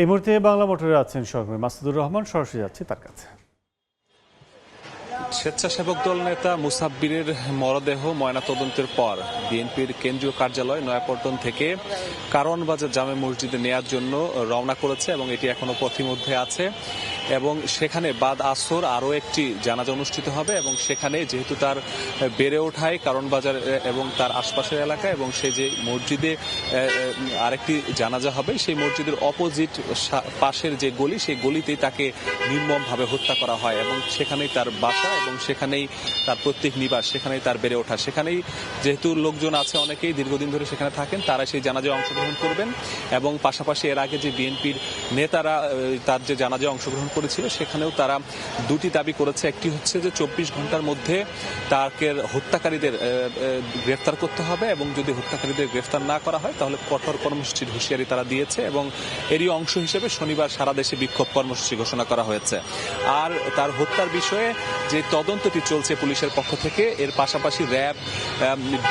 এই মুহূর্তে বাংলা মোটরে আছেন সহকর্মী মাসুদুর রহমান, সরাসরি যাচ্ছে তার কাছে। স্বেচ্ছাসেবক দল নেতা মুসাব্বিরের মরদেহ ময়নাতদন্তের পর বিএনপির কেন্দ্রীয় কার্যালয় নয়াপল্টন থেকে কারওয়ানবাজার জামে মসজিদে নেয়ার জন্য রওনা করেছে এবং এটি এখনো পথিমধ্যে আছে এবং সেখানে বাদ আসর আরও একটি জানাজা অনুষ্ঠিত হবে এবং সেখানে যেহেতু তার বেড়ে ওঠায় কারওয়ানবাজার এবং তার আশপাশের এলাকা এবং সে যে মসজিদে আরেকটি জানাজা হবে সেই মসজিদের অপোজিট পাশের যে গলি সেই গলিতেই তাকে নির্মমভাবে হত্যা করা হয় এবং সেখানেই তার বাসা এবং সেখানেই তার প্রত্যেক নিবাস, সেখানেই তার বেড়ে ওঠা। সেখানেই যেহেতু লোকজন আছে অনেকেই দীর্ঘদিন ধরে সেখানে থাকেন, তারা সেই জানাজায় অংশগ্রহণ করবেন এবং পাশাপাশি এর আগে যে বিএনপির নেতারা তার যে জানাজায় অংশগ্রহণ করেছিল সেখানেও তারা দুটি দাবি করেছে। একটি হচ্ছে যে 24 ঘন্টার মধ্যে তাকে হত্যাকারীদের গ্রেফতার করতে হবে এবং যদি হত্যাকারীদের গ্রেফতার না করা হয় তাহলে কঠোর কর্মসূচির হুঁশিয়ারি তারা দিয়েছে এবং এরই অংশ হিসেবে শনিবার সারা দেশে বিক্ষোভ কর্মসূচি ঘোষণা করা হয়েছে। আর তার হত্যার বিষয়ে যে তদন্তটি চলছে পুলিশের পক্ষ থেকে, এর পাশাপাশি র্যাব,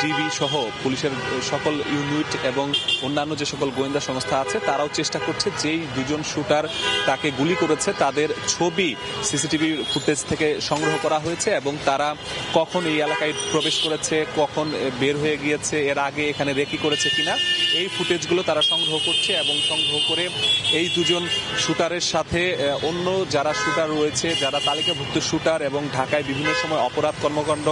ডিবি সহ পুলিশের সকল ইউনিট এবং অন্যান্য যে সকল গোয়েন্দা সংস্থা আছে তারাও চেষ্টা করছে যেই দুজন শুটার তাকে গুলি করেছে তাদের ছবি সিসিটিভি ফুটেজ থেকে সংগ্রহ করা হয়েছে এবং তারা কখন এই এলাকায় প্রবেশ করেছে, কখন বের হয়ে গিয়েছে, এর আগে এখানে রেকি করেছে কিনা এই ফুটেজগুলো তারা সংগ্রহ করছে এবং সংগ্রহ করে এই দুজন শুটারের সাথে অন্য যারা শুটার রয়েছে, যারা তালিকাভুক্ত শুটার এবং ঢাকায় বিভিন্ন সময় অপরাধ কর্মকাণ্ড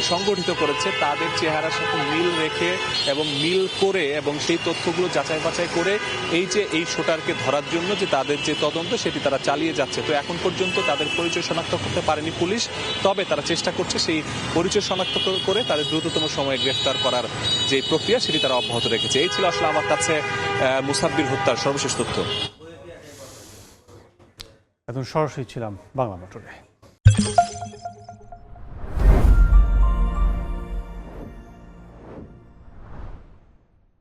সংগঠিত করেছে তাদের চেহারার সাথে মিল রেখে এবং মিল করে এবং সেই তথ্যগুলো যাচাই বাছাই করে এই শুটারকে ধরার জন্য যে তাদের যে তদন্ত সেটি তারা চালিয়ে যাচ্ছে। তো এখন পর্যন্ত তাদের পরিচয় শনাক্ত করতে পারেনি পুলিশ, তবে তারা চেষ্টা করছে সেই পরিচয় শনাক্ত করে তাদের দ্রুততম সময়ে গ্রেফতার করার যে প্রক্রিয়া সেটি তারা অব্যাহত রেখেছে। এই ছিল আসলে আমার কাছে মুসাব্বির হত্যার সর্বশেষ তথ্য। এখন সরাসরি ছিলাম বাংলা মোটরে।